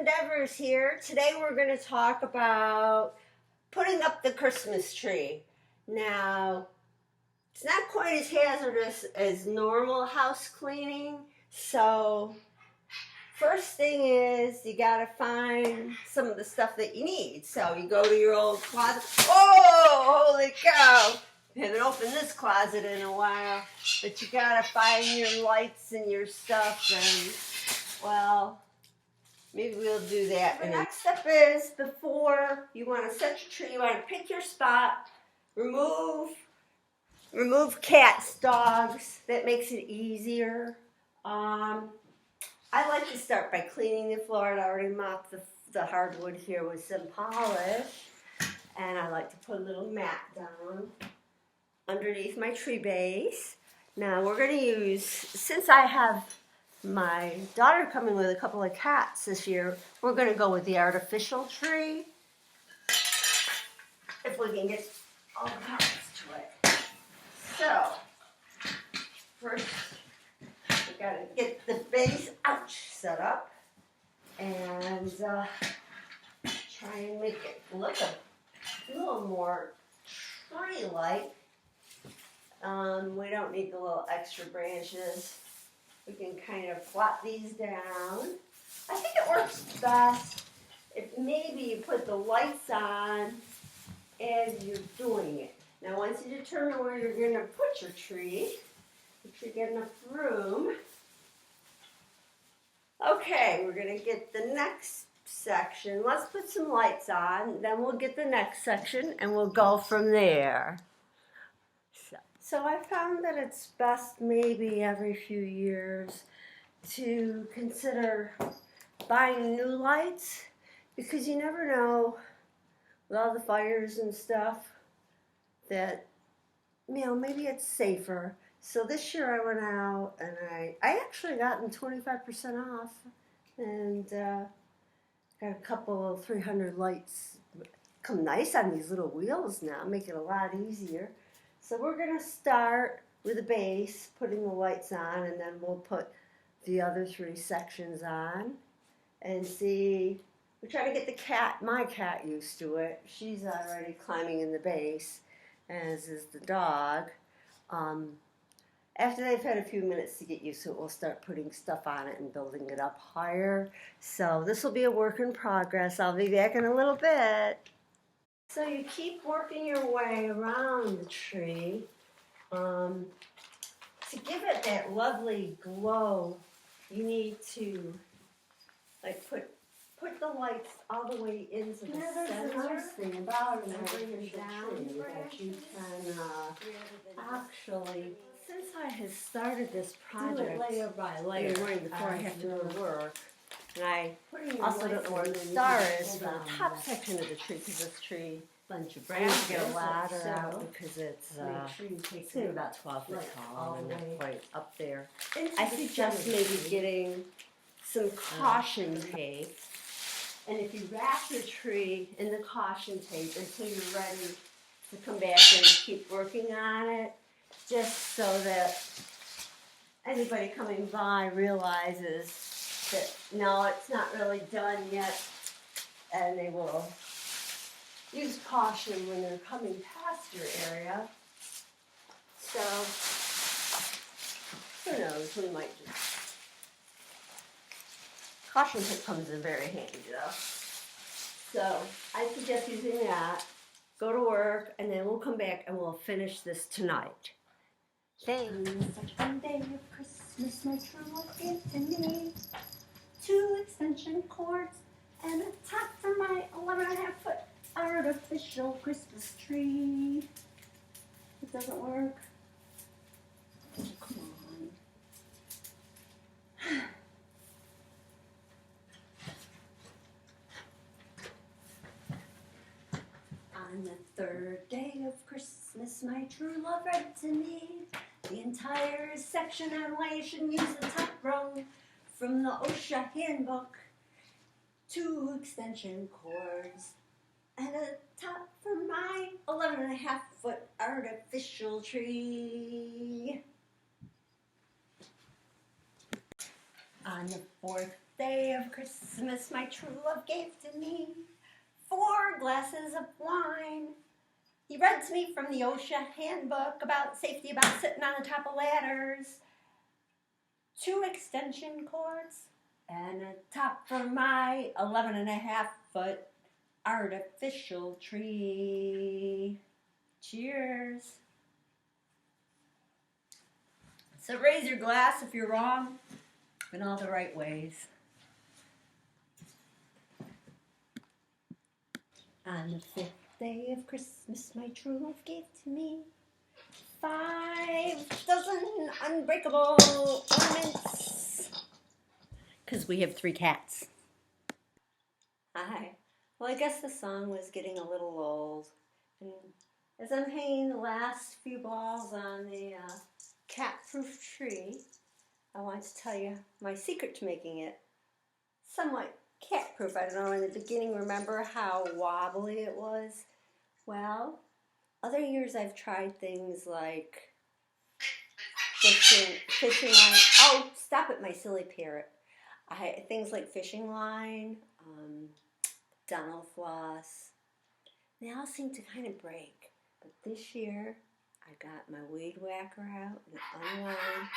Endeavors here. Today we're going to talk about putting up the Christmas tree. Now, it's not quite as hazardous as normal house cleaning. So, first thing is you got to find some of the stuff that you need. So, you go to your old closet. Oh, holy cow! I haven't opened this closet in a while. But you got to find your lights and your stuff and, well, maybe we'll do that. The next step is, before you want to set your tree, you want to pick your spot, remove cats, dogs. That makes it easier. I like to start by cleaning the floor. I already mopped the hardwood here with some polish. And I like to put a little mat down underneath my tree base. Now we're going to use, since I have my daughter coming with a couple of cats this year, we're going to go with the artificial tree. If we can get all the parts to it. So, first we got to get the base, set up. And try and make it look a little more tree-like. We don't need the little extra branches. We can kind of flop these down. I think it works best if maybe you put the lights on as you're doing it. Now once you determine where you're going to put your tree, make sure you get enough room. Okay, we're going to get the next section. Let's put some lights on, then we'll get the next section and we'll go from there. So I found that it's best maybe every few years to consider buying new lights, because you never know with all the fires and stuff that, maybe it's safer. So this year I went out and I actually gotten 25% off and got a couple of 300 lights. Come nice on these little wheels now, make it a lot easier. So we're going to start with the base, putting the lights on, and then we'll put the other three sections on and see. We're trying to get my cat used to it. She's already climbing in the base, as is the dog. After they've had a few minutes to get used to it, we'll start putting stuff on it and building it up higher. So this will be a work in progress. I'll be back in a little bit. So you keep working your way around the tree to give it that lovely glow. You need to put the lights all the way into the center. There's a nice thing about it, and bring it down that you can actually. Since I have started this project layer by layer, before I have to go to work. And I also don't know where the star is for the top section of the tree, because this tree, bunch of branches, get a ladder out because it's about 12 feet tall and not quite up there. I suggest maybe getting some caution tape, and if you wrap your tree in the caution tape until you're ready to come back and keep working on it, just so that anybody coming by realizes that no, it's not really done yet, and they will use caution when they're coming past your area. So, who knows, we might just. Caution tape comes in very handy though. So, I suggest using that, go to work, and then we'll come back and we'll finish this tonight. Thanks. Such a fun day of Christmas, my true love gave to me 2 extension cords and a top for my 11.5-foot artificial Christmas tree. It doesn't work. Oh, come on. On the 3rd day of Christmas, my true love read to me the entire section on why you shouldn't use the top rung from the OSHA handbook. 2 extension cords and a top for my 11.5-foot artificial tree. On the 4th day of Christmas my true love gave to me 4 glasses of wine. He read to me from the OSHA handbook about safety, about sitting on the top of ladders, 2 extension cords, and a top for my 11.5-foot artificial tree. Cheers. So raise your glass if you're wrong in all the right ways. On the 5th day of Christmas, my true love gave to me 5 dozen unbreakable ornaments. Because we have 3 cats. Hi. Well, I guess the song was getting a little old. And as I'm hanging the last few balls on the cat-proof tree, I want to tell you my secret to making it somewhat cat-proof. I don't know, in the beginning, remember how wobbly it was? Well, other years I've tried things like fishing line. Oh, stop it, my silly parrot. Things like fishing line, dental floss. They all seem to kind of break. But this year, I got my weed whacker out and unwound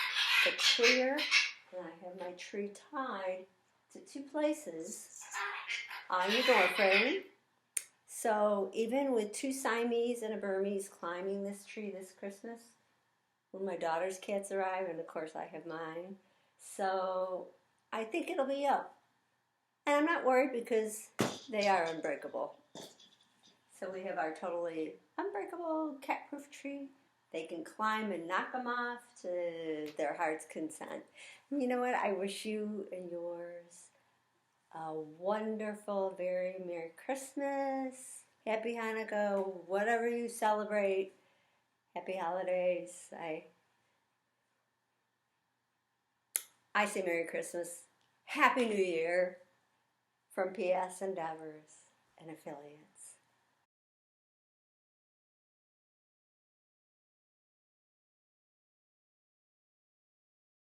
the clear, and I have my tree tied to 2 places on the door frame. So even with 2 Siamese and a Burmese climbing this tree this Christmas, when my daughter's cats arrive, and of course I have mine, so I think it'll be up. And I'm not worried because they are unbreakable. So we have our totally unbreakable cat-proof tree. They can climb and knock them off to their heart's content. And you know what? I wish you and yours a wonderful, very Merry Christmas, Happy Hanukkah, whatever you celebrate. Happy holidays. I say Merry Christmas, Happy New Year from PS Endeavors and affiliates.